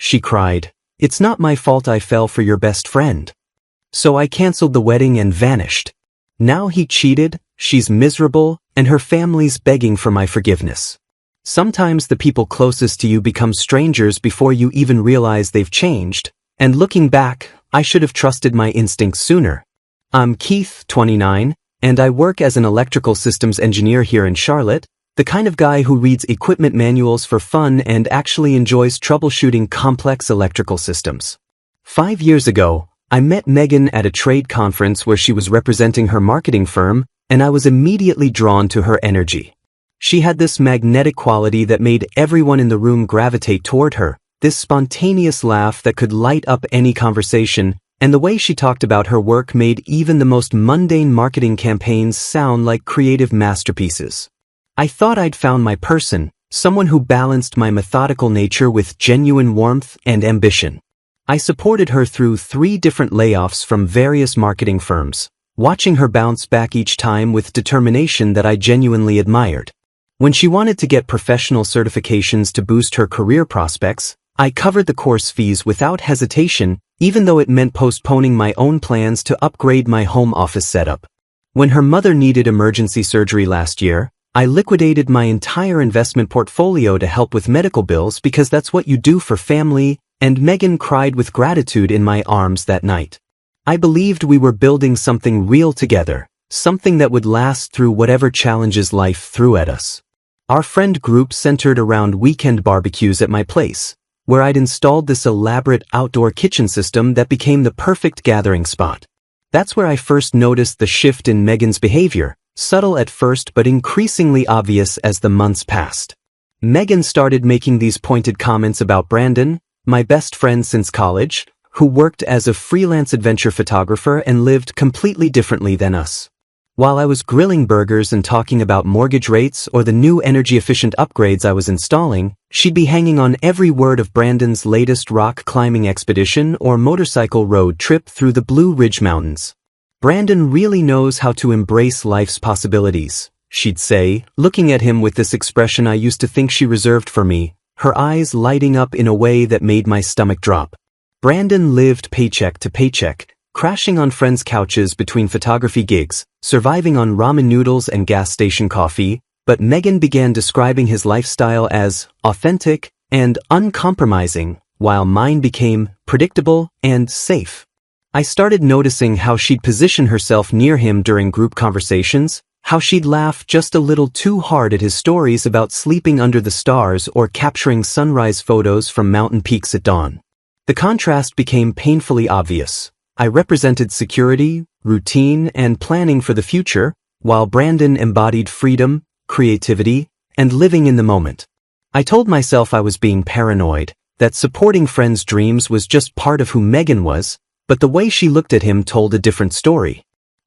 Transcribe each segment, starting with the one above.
she cried. "It's not my fault I fell for your best friend. So I canceled the wedding and vanished. Now he cheated, she's miserable, and her family's begging for my forgiveness." Sometimes the people closest to you become strangers before you even realize they've changed, and looking back, I should have trusted my instincts sooner. I'm Keith, 29, and I work as an electrical systems engineer here in Charlotte, the kind of guy who reads equipment manuals for fun and actually enjoys troubleshooting complex electrical systems. 5 years ago, I met Megan at a trade conference where she was representing her marketing firm, and I was immediately drawn to her energy. She had this magnetic quality that made everyone in the room gravitate toward her, this spontaneous laugh that could light up any conversation, and the way she talked about her work made even the most mundane marketing campaigns sound like creative masterpieces. I thought I'd found my person, someone who balanced my methodical nature with genuine warmth and ambition. I supported her through 3 different layoffs from various marketing firms, watching her bounce back each time with determination that I genuinely admired. When she wanted to get professional certifications to boost her career prospects, I covered the course fees without hesitation, even though it meant postponing my own plans to upgrade my home office setup. When her mother needed emergency surgery last year, I liquidated my entire investment portfolio to help with medical bills because that's what you do for family, and Megan cried with gratitude in my arms that night. I believed we were building something real together, something that would last through whatever challenges life threw at us. Our friend group centered around weekend barbecues at my place, where I'd installed this elaborate outdoor kitchen system that became the perfect gathering spot. That's where I first noticed the shift in Megan's behavior, subtle at first but increasingly obvious as the months passed. Megan started making these pointed comments about Brandon, my best friend since college, who worked as a freelance adventure photographer and lived completely differently than us. While I was grilling burgers and talking about mortgage rates or the new energy-efficient upgrades I was installing, she'd be hanging on every word of Brandon's latest rock climbing expedition or motorcycle road trip through the Blue Ridge Mountains. "Brandon really knows how to embrace life's possibilities," she'd say, looking at him with this expression I used to think she reserved for me, her eyes lighting up in a way that made my stomach drop. Brandon lived paycheck to paycheck, crashing on friends' couches between photography gigs, surviving on ramen noodles and gas station coffee, but Megan began describing his lifestyle as authentic and uncompromising, while mine became predictable and safe. I started noticing how she'd position herself near him during group conversations, how she'd laugh just a little too hard at his stories about sleeping under the stars or capturing sunrise photos from mountain peaks at dawn. The contrast became painfully obvious. I represented security, routine, and planning for the future, while Brandon embodied freedom, creativity, and living in the moment. I told myself I was being paranoid, that supporting friends' dreams was just part of who Megan was, but the way she looked at him told a different story.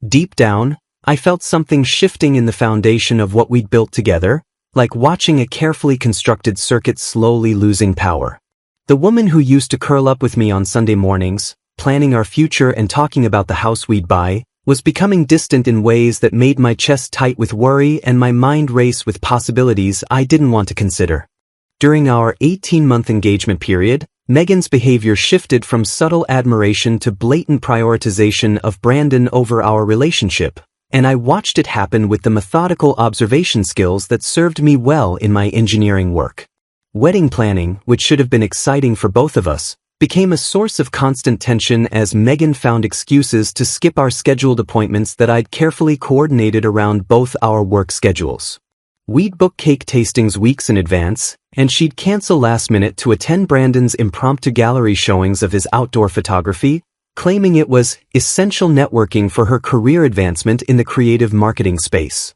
Deep down, I felt something shifting in the foundation of what we'd built together, like watching a carefully constructed circuit slowly losing power. The woman who used to curl up with me on Sunday mornings, planning our future and talking about the house we'd buy, was becoming distant in ways that made my chest tight with worry and my mind race with possibilities I didn't want to consider. During our 18-month engagement period, Megan's behavior shifted from subtle admiration to blatant prioritization of Brandon over our relationship, and I watched it happen with the methodical observation skills that served me well in my engineering work. Wedding planning, which should have been exciting for both of us, became a source of constant tension as Megan found excuses to skip our scheduled appointments that I'd carefully coordinated around both our work schedules. We'd book cake tastings weeks in advance, and she'd cancel last minute to attend Brandon's impromptu gallery showings of his outdoor photography, claiming it was essential networking for her career advancement in the creative marketing space.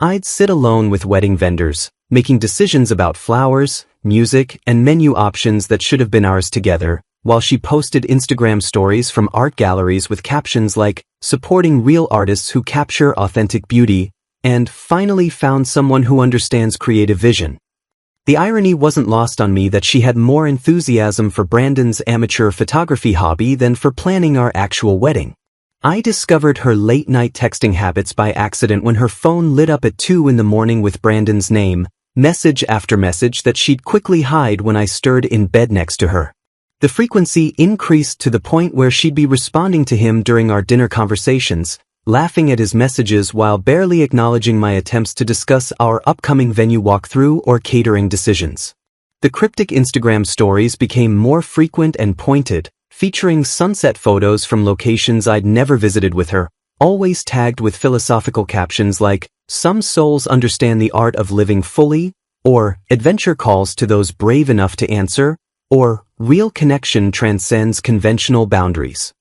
I'd sit alone with wedding vendors, making decisions about flowers, music, and menu options that should have been ours together, while she posted Instagram stories from art galleries with captions like, "Supporting real artists who capture authentic beauty," and "Finally found someone who understands creative vision." The irony wasn't lost on me that she had more enthusiasm for Brandon's amateur photography hobby than for planning our actual wedding. I discovered her late-night texting habits by accident when her phone lit up at 2 in the morning with Brandon's name, message after message that she'd quickly hide when I stirred in bed next to her. The frequency increased to the point where she'd be responding to him during our dinner conversations, laughing at his messages while barely acknowledging my attempts to discuss our upcoming venue walkthrough or catering decisions. The cryptic Instagram stories became more frequent and pointed, featuring sunset photos from locations I'd never visited with her, always tagged with philosophical captions like, "Some souls understand the art of living fully," or "Adventure calls to those brave enough to answer," or "Real connection transcends conventional boundaries."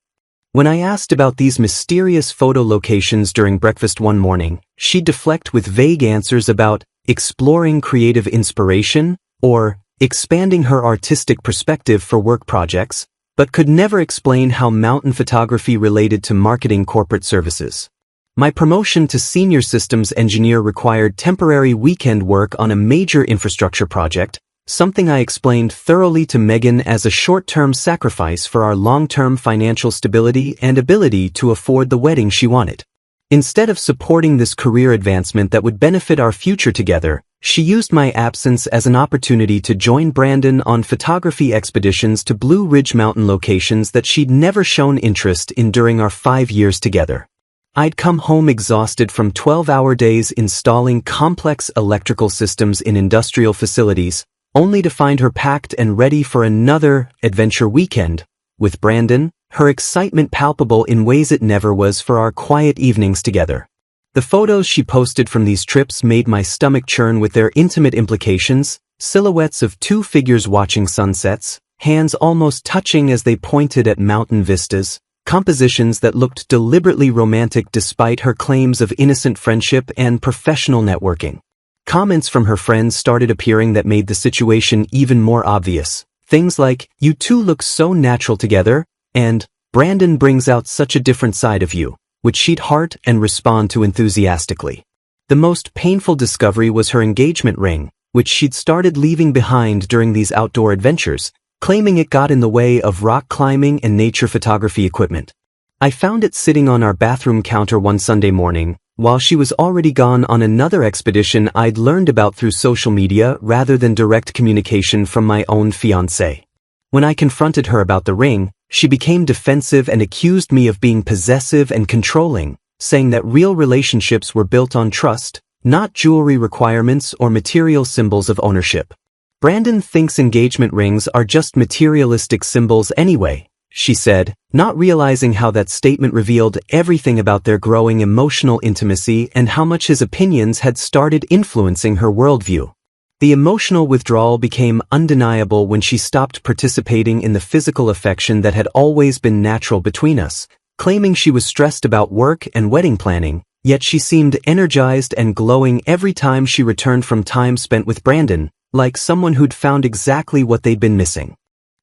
When I asked about these mysterious photo locations during breakfast one morning, she'd deflect with vague answers about exploring creative inspiration or expanding her artistic perspective for work projects, but could never explain how mountain photography related to marketing corporate services. My promotion to senior systems engineer required temporary weekend work on a major infrastructure project, something I explained thoroughly to Megan as a short-term sacrifice for our long-term financial stability and ability to afford the wedding she wanted. Instead of supporting this career advancement that would benefit our future together, she used my absence as an opportunity to join Brandon on photography expeditions to Blue Ridge Mountain locations that she'd never shown interest in during our 5 years together. I'd come home exhausted from 12-hour days installing complex electrical systems in industrial facilities, only to find her packed and ready for another adventure weekend. With Brandon, her excitement palpable in ways it never was for our quiet evenings together. The photos she posted from these trips made my stomach churn with their intimate implications, silhouettes of two figures watching sunsets, hands almost touching as they pointed at mountain vistas, compositions that looked deliberately romantic despite her claims of innocent friendship and professional networking. Comments from her friends started appearing that made the situation even more obvious. Things like, "You two look so natural together," and "Brandon brings out such a different side of you," which she'd heart and respond to enthusiastically. The most painful discovery was her engagement ring, which she'd started leaving behind during these outdoor adventures, claiming it got in the way of rock climbing and nature photography equipment. I found it sitting on our bathroom counter one Sunday morning, while she was already gone on another expedition I'd learned about through social media rather than direct communication from my own fiancé. When I confronted her about the ring, she became defensive and accused me of being possessive and controlling, saying that real relationships were built on trust, not jewelry requirements or material symbols of ownership. "Brandon thinks engagement rings are just materialistic symbols anyway," she said, not realizing how that statement revealed everything about their growing emotional intimacy and how much his opinions had started influencing her worldview. The emotional withdrawal became undeniable when she stopped participating in the physical affection that had always been natural between us, claiming she was stressed about work and wedding planning, yet she seemed energized and glowing every time she returned from time spent with Brandon, like someone who'd found exactly what they'd been missing.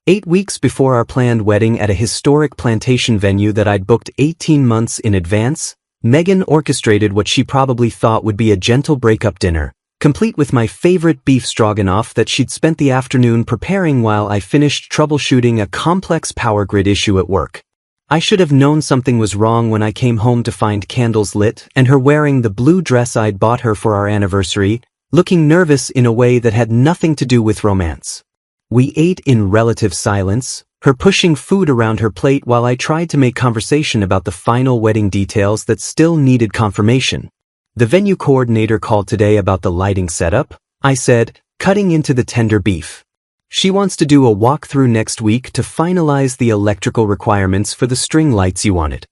8 weeks before our planned wedding at a historic plantation venue that I'd booked 18 months in advance, Megan orchestrated what she probably thought would be a gentle breakup dinner, complete with my favorite beef stroganoff that she'd spent the afternoon preparing while I finished troubleshooting a complex power grid issue at work. I should have known something was wrong when I came home to find candles lit and her wearing the blue dress I'd bought her for our anniversary, looking nervous in a way that had nothing to do with romance. We ate in relative silence, her pushing food around her plate while I tried to make conversation about the final wedding details that still needed confirmation. "The venue coordinator called today about the lighting setup," I said, cutting into the tender beef. "She wants to do a walkthrough next week to finalize the electrical requirements for the string lights you wanted."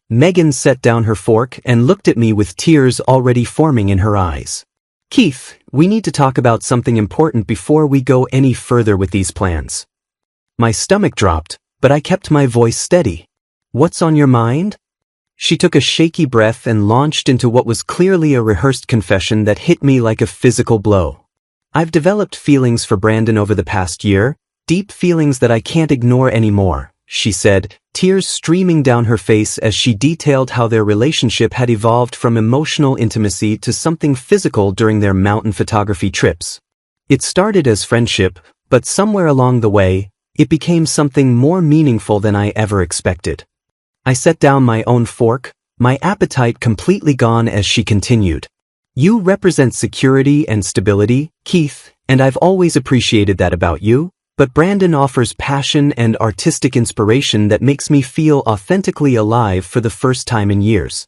Megan set down her fork and looked at me with tears already forming in her eyes. "Keith, we need to talk about something important before we go any further with these plans." My stomach dropped, but I kept my voice steady. "What's on your mind?" She took a shaky breath and launched into what was clearly a rehearsed confession that hit me like a physical blow. "I've developed feelings for Brandon over the past year, deep feelings that I can't ignore anymore," she said, tears streaming down her face as she detailed how their relationship had evolved from emotional intimacy to something physical during their mountain photography trips. "It started as friendship, but somewhere along the way, it became something more meaningful than I ever expected." I set down my own fork, my appetite completely gone as she continued. "You represent security and stability, Keith, and I've always appreciated that about you. but Brandon offers passion and artistic inspiration that makes me feel authentically alive for the first time in years.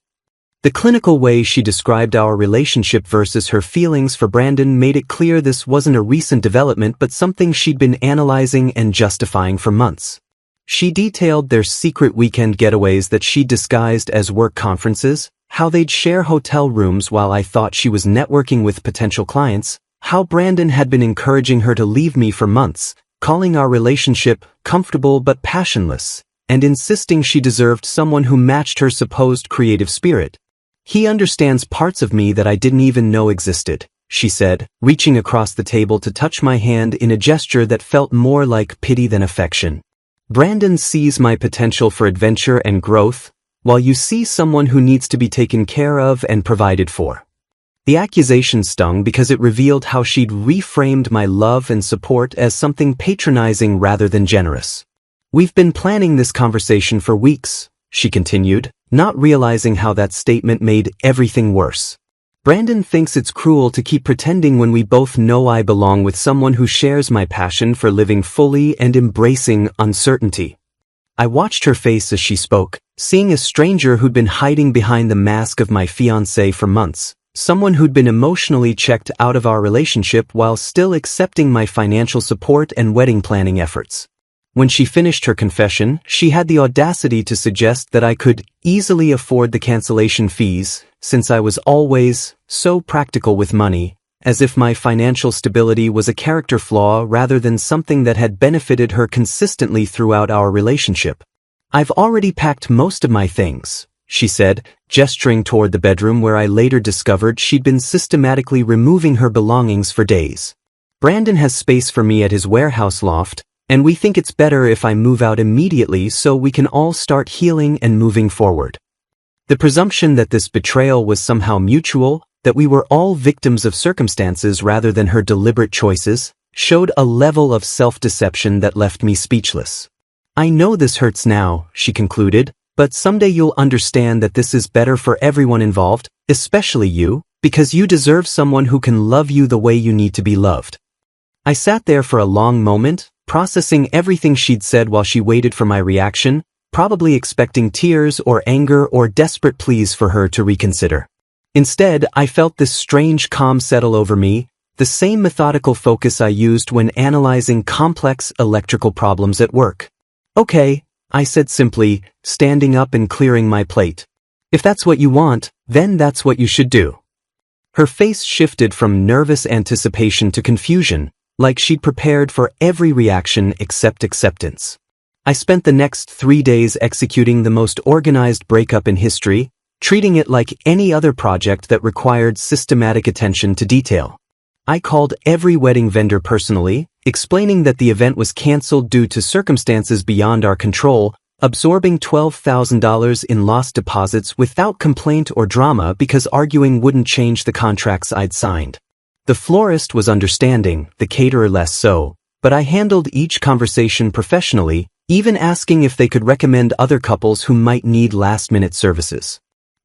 The clinical way she described our relationship versus her feelings for Brandon made it clear this wasn't a recent development but something she'd been analyzing and justifying for months. She detailed their secret weekend getaways that she disguised as work conferences, how they'd share hotel rooms while I thought she was networking with potential clients, how Brandon had been encouraging her to leave me for months, calling our relationship comfortable but passionless, and insisting she deserved someone who matched her supposed creative spirit. "He understands parts of me that I didn't even know existed," she said, reaching across the table to touch my hand in a gesture that felt more like pity than affection. "Brandon sees my potential for adventure and growth, while you see someone who needs to be taken care of and provided for." The accusation stung because it revealed how she'd reframed my love and support as something patronizing rather than generous. "We've been planning this conversation for weeks," she continued, not realizing how that statement made everything worse. "Brandon thinks it's cruel to keep pretending when we both know I belong with someone who shares my passion for living fully and embracing uncertainty." I watched her face as she spoke, seeing a stranger who'd been hiding behind the mask of my fiancé for months, someone who'd been emotionally checked out of our relationship while still accepting my financial support and wedding planning efforts. When she finished her confession, she had the audacity to suggest that I could easily afford the cancellation fees, since I was always so practical with money, as if my financial stability was a character flaw rather than something that had benefited her consistently throughout our relationship. "I've already packed most of my things," she said, gesturing toward the bedroom where I later discovered she'd been systematically removing her belongings for days. "Brandon has space for me at his warehouse loft, and we think it's better if I move out immediately so we can all start healing and moving forward." The presumption that this betrayal was somehow mutual, that we were all victims of circumstances rather than her deliberate choices, showed a level of self-deception that left me speechless. "I know this hurts now," she concluded, "but someday you'll understand that this is better for everyone involved, especially you, because you deserve someone who can love you the way you need to be loved." I sat there for a long moment, processing everything she'd said while she waited for my reaction, probably expecting tears or anger or desperate pleas for her to reconsider. Instead, I felt this strange calm settle over me, the same methodical focus I used when analyzing complex electrical problems at work. "Okay," I said simply, standing up and clearing my plate. "If that's what you want, then that's what you should do." Her face shifted from nervous anticipation to confusion, like she'd prepared for every reaction except acceptance. I spent the next 3 days executing the most organized breakup in history, treating it like any other project that required systematic attention to detail. I called every wedding vendor personally, explaining that the event was canceled due to circumstances beyond our control, absorbing $12,000 in lost deposits without complaint or drama because arguing wouldn't change the contracts I'd signed. The florist was understanding, the caterer less so, but I handled each conversation professionally, even asking if they could recommend other couples who might need last-minute services.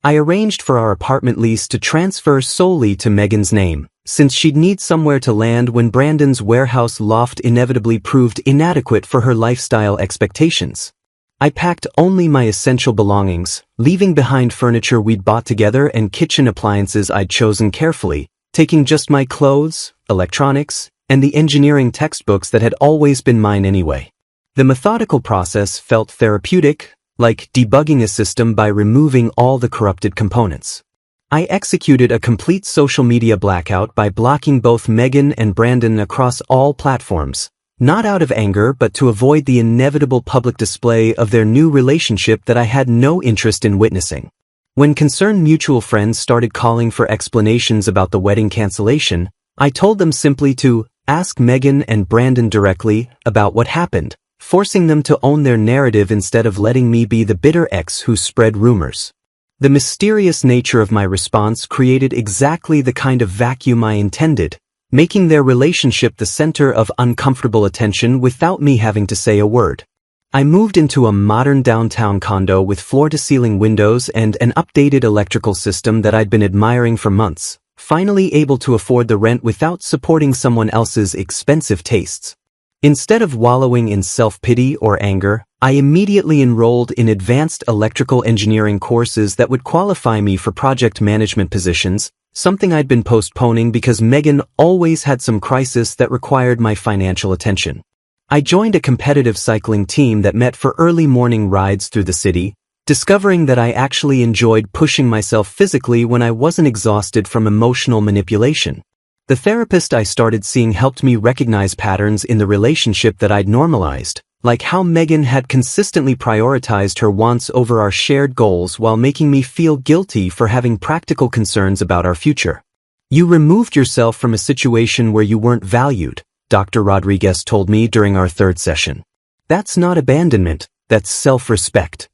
I arranged for our apartment lease to transfer solely to Megan's name, since she'd need somewhere to land when Brandon's warehouse loft inevitably proved inadequate for her lifestyle expectations. I packed only my essential belongings, leaving behind furniture we'd bought together and kitchen appliances I'd chosen carefully, taking just my clothes, electronics, and the engineering textbooks that had always been mine anyway. The methodical process felt therapeutic, like debugging a system by removing all the corrupted components. I executed a complete social media blackout by blocking both Megan and Brandon across all platforms, not out of anger but to avoid the inevitable public display of their new relationship that I had no interest in witnessing. When concerned mutual friends started calling for explanations about the wedding cancellation, I told them simply to ask Megan and Brandon directly about what happened, forcing them to own their narrative instead of letting me be the bitter ex who spread rumors. The mysterious nature of my response created exactly the kind of vacuum I intended, making their relationship the center of uncomfortable attention without me having to say a word. I moved into a modern downtown condo with floor-to-ceiling windows and an updated electrical system that I'd been admiring for months, finally able to afford the rent without supporting someone else's expensive tastes. Instead of wallowing in self-pity or anger, I immediately enrolled in advanced electrical engineering courses that would qualify me for project management positions, something I'd been postponing because Megan always had some crisis that required my financial attention. I joined a competitive cycling team that met for early morning rides through the city, discovering that I actually enjoyed pushing myself physically when I wasn't exhausted from emotional manipulation. The therapist I started seeing helped me recognize patterns in the relationship that I'd normalized, like how Megan had consistently prioritized her wants over our shared goals while making me feel guilty for having practical concerns about our future. You removed yourself from a situation where you weren't valued, Dr. Rodriguez told me during our third session. That's not abandonment, that's self-respect.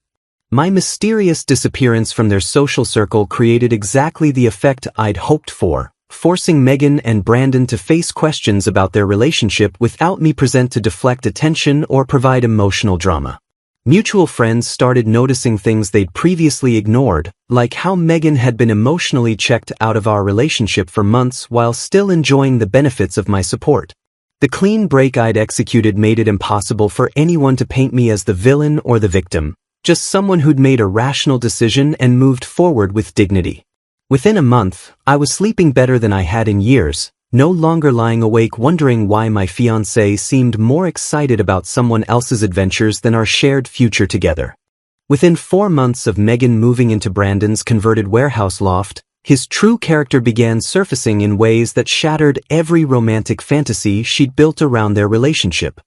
My mysterious disappearance from their social circle created exactly the effect I'd hoped for, forcing Megan and Brandon to face questions about their relationship without me present to deflect attention or provide emotional drama. Mutual friends started noticing things they'd previously ignored, like how Megan had been emotionally checked out of our relationship for months while still enjoying the benefits of my support. The clean break I'd executed made it impossible for anyone to paint me as the villain or the victim, just someone who'd made a rational decision and moved forward with dignity. Within a month, I was sleeping better than I had in years, no longer lying awake wondering why my fiancé seemed more excited about someone else's adventures than our shared future together. Within 4 months of Megan moving into Brandon's converted warehouse loft, his true character began surfacing in ways that shattered every romantic fantasy she'd built around their relationship.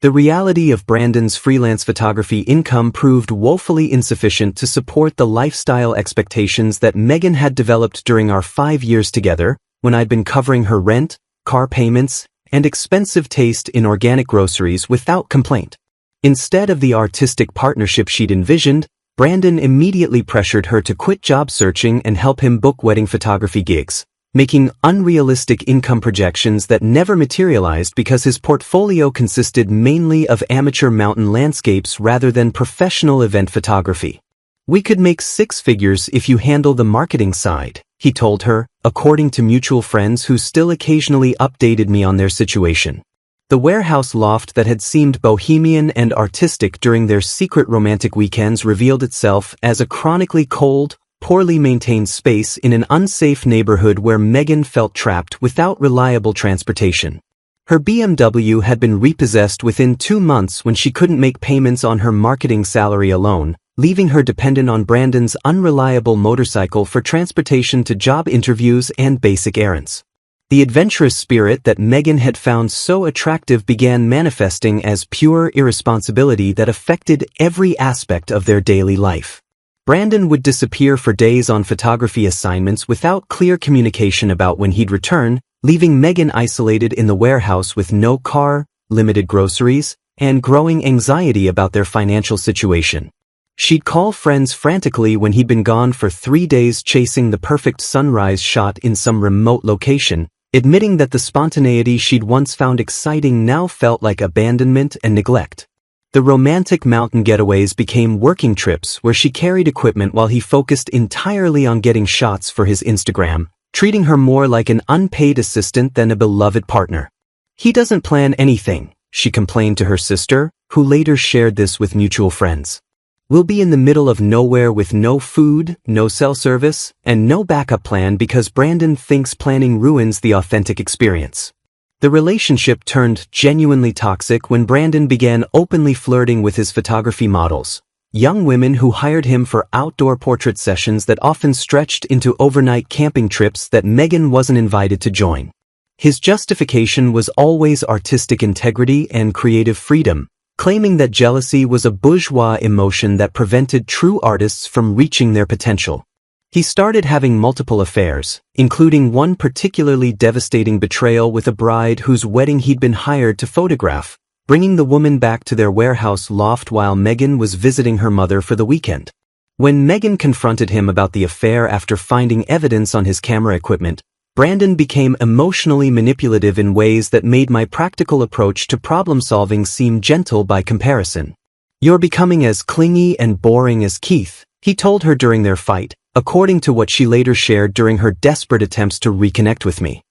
The reality of Brandon's freelance photography income proved woefully insufficient to support the lifestyle expectations that Megan had developed during our 5 years together, when I'd been covering her rent, car payments, and expensive taste in organic groceries without complaint. Instead of the artistic partnership she'd envisioned, Brandon immediately pressured her to quit job searching and help him book wedding photography gigs, making unrealistic income projections that never materialized because his portfolio consisted mainly of amateur mountain landscapes rather than professional event photography. "We could make 6 figures if you handle the marketing side," he told her, according to mutual friends who still occasionally updated me on their situation. The warehouse loft that had seemed bohemian and artistic during their secret romantic weekends revealed itself as a chronically cold, poorly maintained space in an unsafe neighborhood where Megan felt trapped without reliable transportation. Her BMW had been repossessed within 2 months when she couldn't make payments on her marketing salary alone, leaving her dependent on Brandon's unreliable motorcycle for transportation to job interviews and basic errands. The adventurous spirit that Megan had found so attractive began manifesting as pure irresponsibility that affected every aspect of their daily life. Brandon would disappear for days on photography assignments without clear communication about when he'd return, leaving Megan isolated in the warehouse with no car, limited groceries, and growing anxiety about their financial situation. She'd call friends frantically when he'd been gone for 3 days chasing the perfect sunrise shot in some remote location, admitting that the spontaneity she'd once found exciting now felt like abandonment and neglect. The romantic mountain getaways became working trips where she carried equipment while he focused entirely on getting shots for his Instagram, treating her more like an unpaid assistant than a beloved partner. "He doesn't plan anything," she complained to her sister, who later shared this with mutual friends. "We'll be in the middle of nowhere with no food, no cell service, and no backup plan because Brandon thinks planning ruins the authentic experience." The relationship turned genuinely toxic when Brandon began openly flirting with his photography models, young women who hired him for outdoor portrait sessions that often stretched into overnight camping trips that Megan wasn't invited to join. His justification was always artistic integrity and creative freedom, claiming that jealousy was a bourgeois emotion that prevented true artists from reaching their potential. He started having multiple affairs, including one particularly devastating betrayal with a bride whose wedding he'd been hired to photograph, bringing the woman back to their warehouse loft while Megan was visiting her mother for the weekend. When Megan confronted him about the affair after finding evidence on his camera equipment, Brandon became emotionally manipulative in ways that made my practical approach to problem-solving seem gentle by comparison. "You're becoming as clingy and boring as Keith," he told her during their fight, according to what she later shared during her desperate attempts to reconnect with me.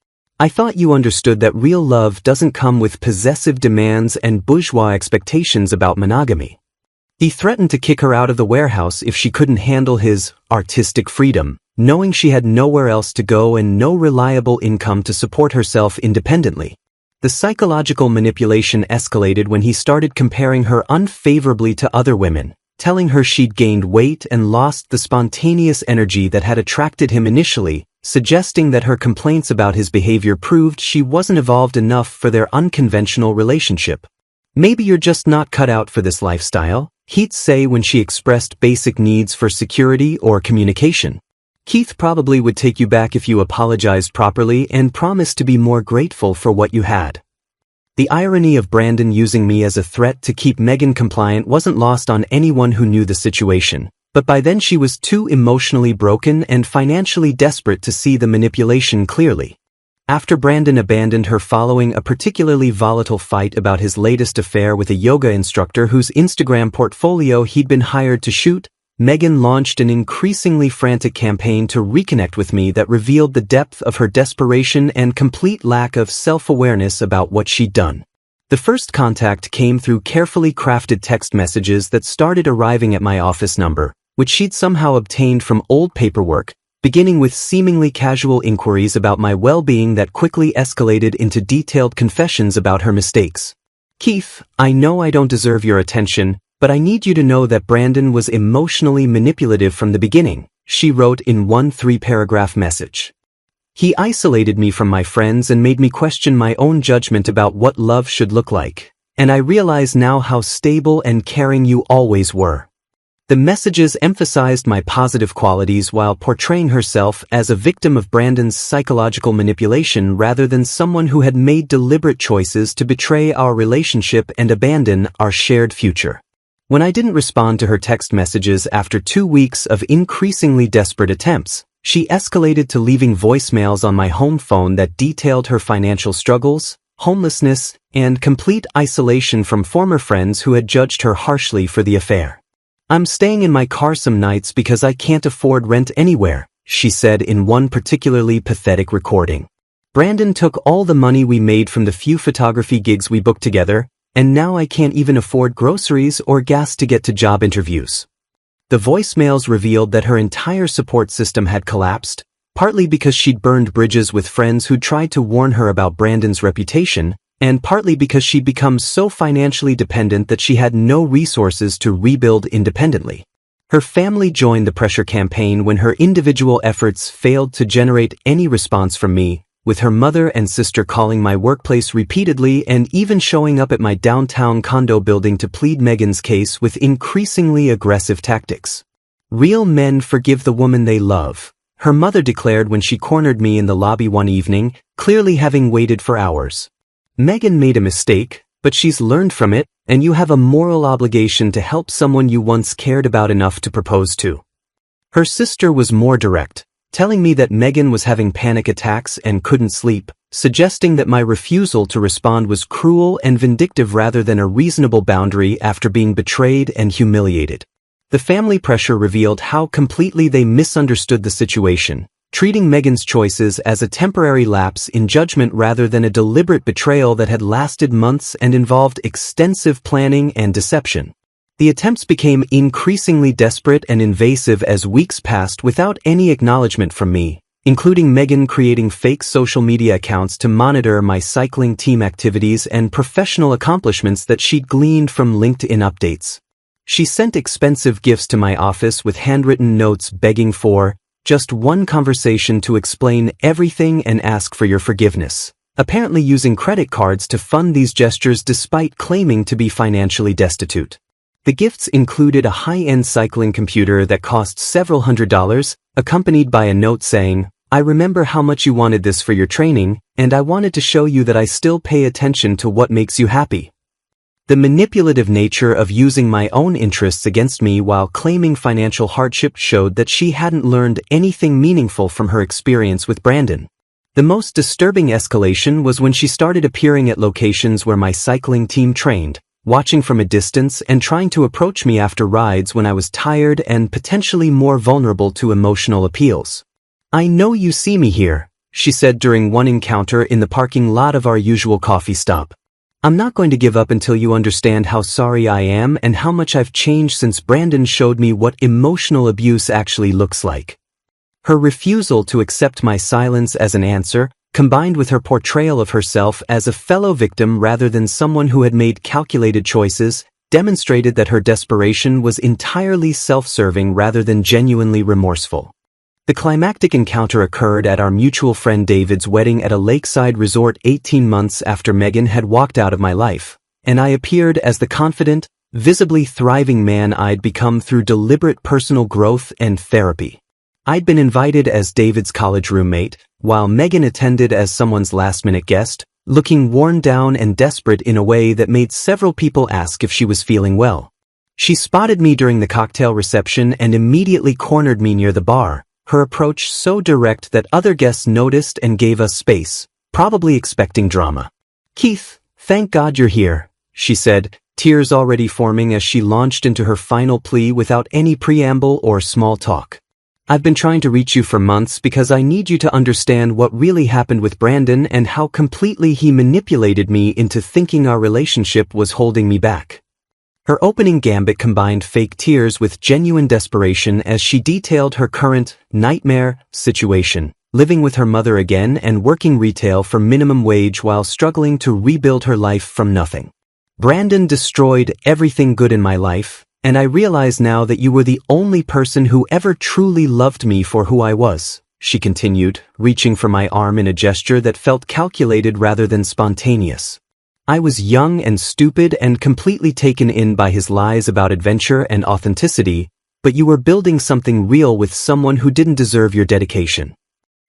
I thought you understood that real love doesn't come with possessive demands and bourgeois expectations about monogamy. He threatened to kick her out of the warehouse if she couldn't handle his artistic freedom, knowing she had nowhere else to go and no reliable income to support herself independently. The psychological manipulation escalated when he started comparing her unfavorably to other women, telling her she'd gained weight and lost the spontaneous energy that had attracted him initially, suggesting that her complaints about his behavior proved she wasn't evolved enough for their unconventional relationship. Maybe you're just not cut out for this lifestyle, he'd say when she expressed basic needs for security or communication. Keith probably would take you back if you apologized properly and promised to be more grateful for what you had. The irony of Brandon using me as a threat to keep Megan compliant wasn't lost on anyone who knew the situation, but by then she was too emotionally broken and financially desperate to see the manipulation clearly. After Brandon abandoned her following a particularly volatile fight about his latest affair with a yoga instructor whose Instagram portfolio he'd been hired to shoot, Megan launched an increasingly frantic campaign to reconnect with me that revealed the depth of her desperation and complete lack of self-awareness about what she'd done. The first contact came through carefully crafted text messages that started arriving at my office number, which she'd somehow obtained from old paperwork, beginning with seemingly casual inquiries about my well-being that quickly escalated into detailed confessions about her mistakes. Keith, I know I don't deserve your attention, but I need you to know that Brandon was emotionally manipulative from the beginning, she wrote in one 3-paragraph message. He isolated me from my friends and made me question my own judgment about what love should look like, and I realize now how stable and caring you always were. The messages emphasized my positive qualities while portraying herself as a victim of Brandon's psychological manipulation rather than someone who had made deliberate choices to betray our relationship and abandon our shared future. When I didn't respond to her text messages after 2 weeks of increasingly desperate attempts, she escalated to leaving voicemails on my home phone that detailed her financial struggles, homelessness, and complete isolation from former friends who had judged her harshly for the affair. I'm staying in my car some nights because I can't afford rent anywhere, she said in one particularly pathetic recording. Brandon took all the money we made from the few photography gigs we booked together, and now I can't even afford groceries or gas to get to job interviews. The voicemails revealed that her entire support system had collapsed, partly because she'd burned bridges with friends who tried to warn her about Brandon's reputation, and partly because she'd become so financially dependent that she had no resources to rebuild independently. Her family joined the pressure campaign when her individual efforts failed to generate any response from me, with her mother and sister calling my workplace repeatedly and even showing up at my downtown condo building to plead Megan's case with increasingly aggressive tactics. Real men forgive the woman they love, her mother declared when she cornered me in the lobby one evening, clearly having waited for hours. Megan made a mistake, but she's learned from it, and you have a moral obligation to help someone you once cared about enough to propose to. Her sister was more direct, telling me that Megan was having panic attacks and couldn't sleep, suggesting that my refusal to respond was cruel and vindictive rather than a reasonable boundary after being betrayed and humiliated. The family pressure revealed how completely they misunderstood the situation, treating Megan's choices as a temporary lapse in judgment rather than a deliberate betrayal that had lasted months and involved extensive planning and deception. The attempts became increasingly desperate and invasive as weeks passed without any acknowledgement from me, including Megan creating fake social media accounts to monitor my cycling team activities and professional accomplishments that she'd gleaned from LinkedIn updates. She sent expensive gifts to my office with handwritten notes begging for just one conversation to explain everything and ask for your forgiveness, apparently using credit cards to fund these gestures despite claiming to be financially destitute. The gifts included a high-end cycling computer that cost several $100s, accompanied by a note saying, "I remember how much you wanted this for your training, and I wanted to show you that I still pay attention to what makes you happy." The manipulative nature of using my own interests against me while claiming financial hardship showed that she hadn't learned anything meaningful from her experience with Brandon. The most disturbing escalation was when she started appearing at locations where my cycling team trained, watching from a distance and trying to approach me after rides when I was tired and potentially more vulnerable to emotional appeals. "I know you see me here," she said during one encounter in the parking lot of our usual coffee stop. I'm not going to give up until you understand how sorry I am and how much I've changed since Brandon showed me what emotional abuse actually looks like. Her refusal to accept my silence as an answer, combined with her portrayal of herself as a fellow victim rather than someone who had made calculated choices, demonstrated that her desperation was entirely self-serving rather than genuinely remorseful. The climactic encounter occurred at our mutual friend David's wedding at a lakeside resort 18 months after Megan had walked out of my life, and I appeared as the confident, visibly thriving man I'd become through deliberate personal growth and therapy. I'd been invited as David's college roommate, while Megan attended as someone's last-minute guest, looking worn down and desperate in a way that made several people ask if she was feeling well. She spotted me during the cocktail reception and immediately cornered me near the bar, her approach so direct that other guests noticed and gave us space, probably expecting drama. "Keith, thank God you're here," she said, tears already forming as she launched into her final plea without any preamble or small talk. "I've been trying to reach you for months because I need you to understand what really happened with Brandon and how completely he manipulated me into thinking our relationship was holding me back." Her opening gambit combined fake tears with genuine desperation as she detailed her current nightmare situation, living with her mother again and working retail for minimum wage while struggling to rebuild her life from nothing. "Brandon destroyed everything good in my life, and I realize now that you were the only person who ever truly loved me for who I was," she continued, reaching for my arm in a gesture that felt calculated rather than spontaneous. "I was young and stupid and completely taken in by his lies about adventure and authenticity, but you were building something real with someone who didn't deserve your dedication."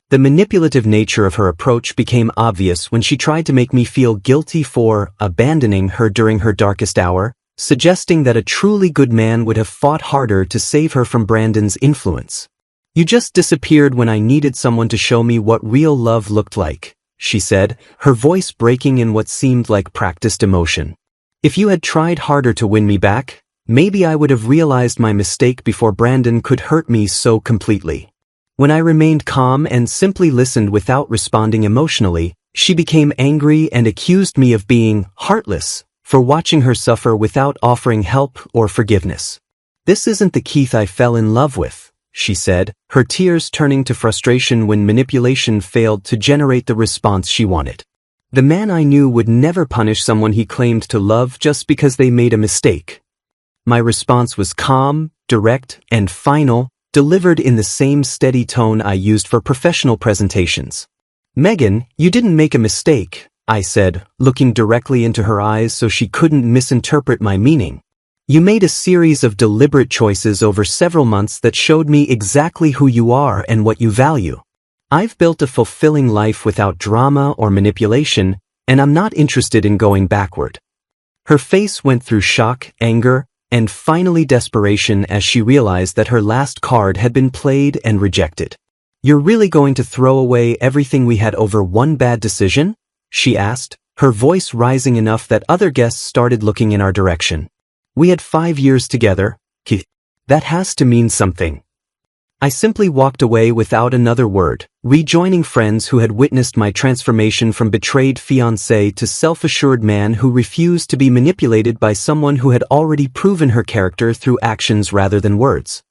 The manipulative nature of her approach became obvious when she tried to make me feel guilty for abandoning her during her darkest hour, suggesting that a truly good man would have fought harder to save her from Brandon's influence. "You just disappeared when I needed someone to show me what real love looked like," she said, her voice breaking in what seemed like practiced emotion. "If you had tried harder to win me back, maybe I would have realized my mistake before Brandon could hurt me so completely." When I remained calm and simply listened without responding emotionally, she became angry and accused me of being heartless for watching her suffer without offering help or forgiveness. "This isn't the Keith I fell in love with," she said, her tears turning to frustration when manipulation failed to generate the response she wanted. "The man I knew would never punish someone he claimed to love just because they made a mistake." My response was calm, direct, and final, delivered in the same steady tone I used for professional presentations. "Megan, you didn't make a mistake," I said, looking directly into her eyes so she couldn't misinterpret my meaning. "You made a series of deliberate choices over several months that showed me exactly who you are and what you value. I've built a fulfilling life without drama or manipulation, and I'm not interested in going backward." Her face went through shock, anger, and finally desperation as she realized that her last card had been played and rejected. "You're really going to throw away everything we had over one bad decision?" she asked, her voice rising enough that other guests started looking in our direction. "We had 5 years together, Keith. That has to mean something." I simply walked away without another word, rejoining friends who had witnessed my transformation from betrayed fiancé to self-assured man who refused to be manipulated by someone who had already proven her character through actions rather than words.